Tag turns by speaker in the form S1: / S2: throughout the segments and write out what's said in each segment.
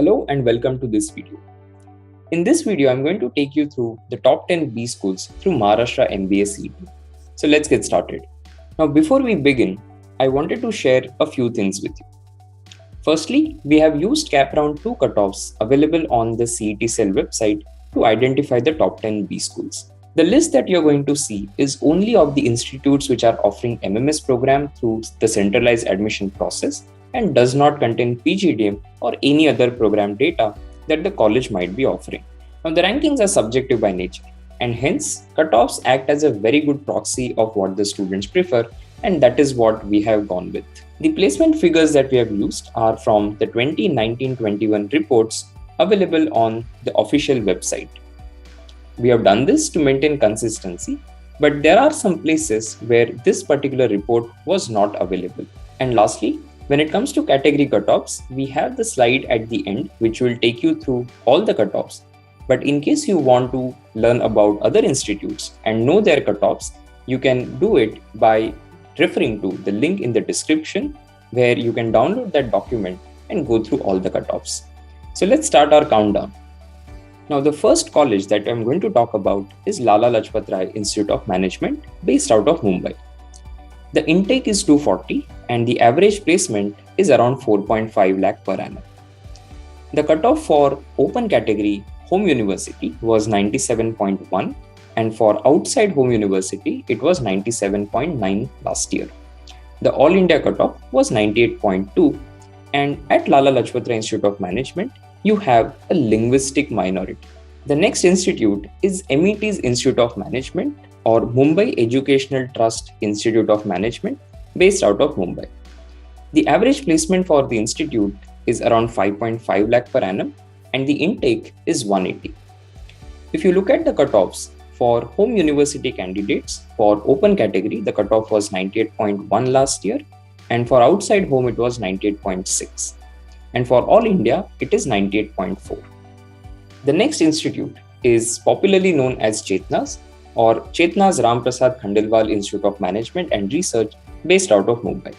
S1: Hello and welcome to this video. In this video, I'm going to take you through the top 10 B schools through Maharashtra MBA CET. So let's get started. Now, before we begin, I wanted to share a few things with you. Firstly, we have used cap round 2 cutoffs available on the CET cell website to identify the top 10 B schools. The list that you're going to see is only of the institutes which are offering MMS program through the centralized admission process and does not contain PGDM or any other program data that the college might be offering. Now, the rankings are subjective by nature, and hence cutoffs act as a very good proxy of what the students prefer, and that is what we have gone with. The placement figures that we have used are from the 2019-21 reports available on the official website. We have done this to maintain consistency, but there are some places where this particular report was not available. And lastly, when it comes to category cutoffs, we have the slide at the end which will take you through all the cutoffs. But in case you want to learn about other institutes and know their cutoffs, you can do it by referring to the link in the description where you can download that document and go through all the cutoffs. So let's start our countdown. Now, the first college that I'm going to talk about is Lala Lajpat Rai Institute of Management based out of Mumbai. The intake is 240 and the average placement is around 4.5 lakh per annum. The cutoff for open category home university was 97.1 and for outside home university it was 97.9 last year. The All India cutoff was 98.2, and at Lala Lajpat Rai Institute of Management you have a linguistic minority. The next institute is MET's Institute of Management or Mumbai Educational Trust Institute of Management based out of Mumbai. The average placement for the institute is around 5.5 lakh per annum and the intake is 180. If you look at the cutoffs for home university candidates, for open category the cutoff was 98.1 last year, and for outside home it was 98.6. And for all India, it is 98.4. The next institute is popularly known as Chetna's or Chetna's Ram Prasad Khandelwal Institute of Management and Research based out of Mumbai.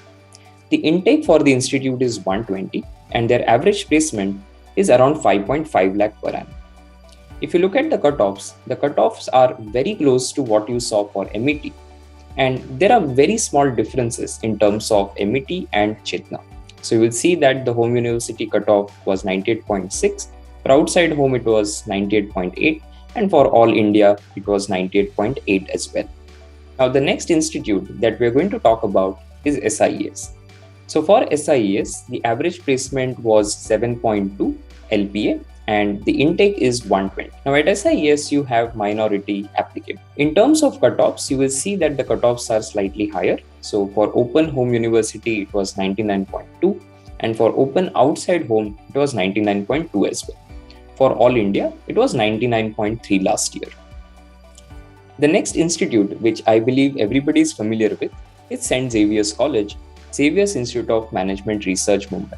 S1: The intake for the institute is 120 and their average placement is around 5.5 lakh per annum. If you look at the cutoffs are very close to what you saw for MET, and there are very small differences in terms of MET and Chetna. So you will see that the home university cutoff was 98.6, for outside home it was 98.8, and for all India it was 98.8 as well. Now the next institute that we are going to talk about is SIES. So for SIES, the average placement was 7.2 LPA and the intake is 120. Now at SIES you have minority applicable. In terms of cutoffs, you will see that the cutoffs are slightly higher. So for open home university it was 99.2 and for open outside home it was 99.2 as well. For all India it was 99.3 last year. The next institute which I believe everybody is familiar with is St. Xaviers College, Xaviers Institute of Management Research, Mumbai.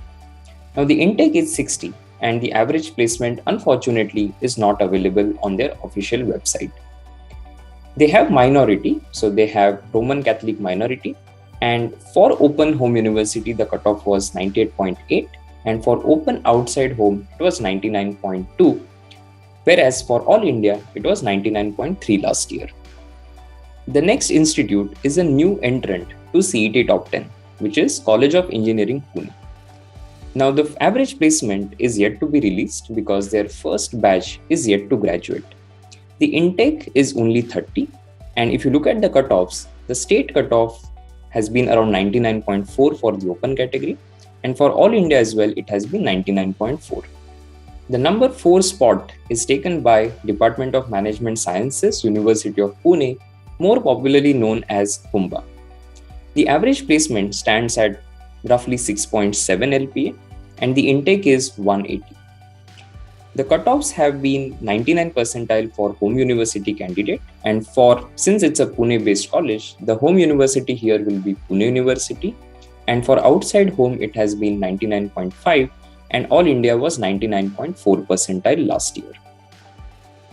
S1: Now the intake is 60 and the average placement unfortunately is not available on their official website. They have minority, so they have Roman Catholic minority, and for open home university the cutoff was 98.8 and for open outside home it was 99.2, whereas for all India it was 99.3 last year. The next institute is a new entrant to CET Top 10, which is College of Engineering, Pune. Now the average placement is yet to be released because their first batch is yet to graduate. The intake is only 30, and if you look at the cutoffs, the state cutoff has been around 99.4 for the open category, and for all India as well it has been 99.4. The number 4 spot is taken by Department of Management Sciences, University of Pune, more popularly known as PUMBA. The average placement stands at roughly 6.7 LPA and the intake is 180. The cutoffs have been 99 percentile for home university candidate, and since it's a Pune based college, the home university here will be Pune University, and for outside home it has been 99.5 and all India was 99.4 percentile last year.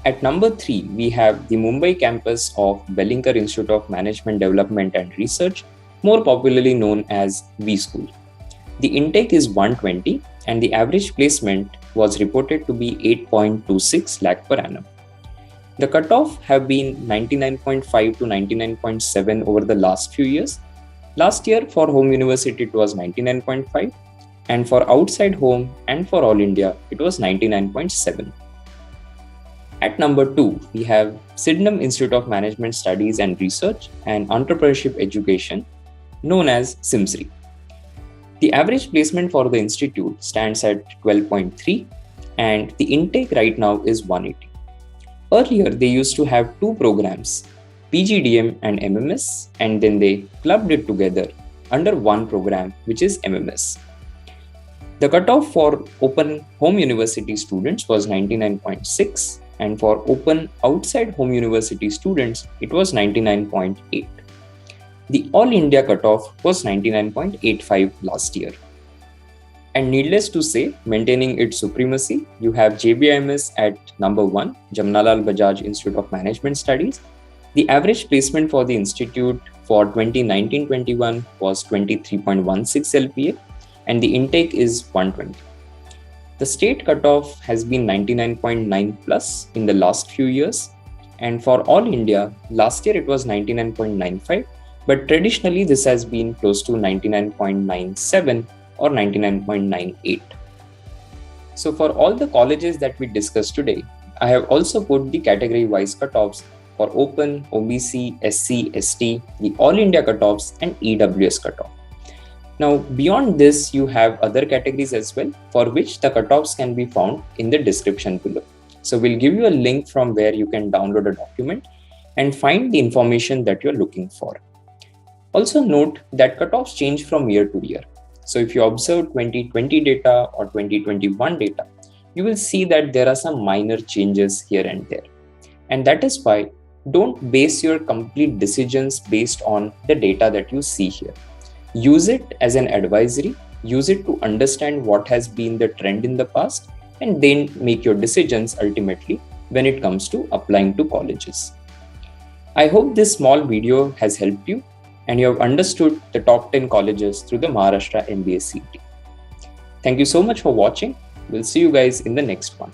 S1: At number 3, we have the Mumbai campus of Bellinger Institute of Management Development and Research, more popularly known as VSchool. The intake is 120 and the average placement was reported to be 8.26 lakh per annum. The cutoff have been 99.5 to 99.7 over the last few years. Last year for home university it was 99.5, and for outside home and for all India it was 99.7. At number 2, we have Sydenham Institute of Management Studies and Research and Entrepreneurship Education, known as SIMSRI. The average placement for the institute stands at 12.3, and the intake right now is 180. Earlier, they used to have two programs, PGDM and MMS, and then they clubbed it together under one program, which is MMS. The cutoff for open home university students was 99.6, and for open outside home university students, it was 99.8. The All India cutoff was 99.85 last year. And needless to say, maintaining its supremacy, you have JBIMS at number 1, Jamnalal Bajaj Institute of Management Studies. The average placement for the institute for 2019-21 was 23.16 LPA, and the intake is 120. The state cutoff has been 99.9 plus in the last few years, and for all India, last year it was 99.95, but traditionally this has been close to 99.97 or 99.98. So for all the colleges that we discussed today, I have also put the category-wise cutoffs for Open, OBC, SC, ST, the All India cutoffs and EWS cutoff. Now beyond this, you have other categories as well, for which the cutoffs can be found in the description below. So we'll give you a link from where you can download a document and find the information that you're looking for. Also note that cutoffs change from year to year. So if you observe 2020 data or 2021 data, you will see that there are some minor changes here and there. And that is why don't base your complete decisions based on the data that you see here. Use it as an advisory, use it to understand what has been the trend in the past, and then make your decisions ultimately when it comes to applying to colleges. I hope this small video has helped you and you have understood the top 10 colleges through the Maharashtra MBA CET. Thank you so much for watching. We'll see you guys in the next one.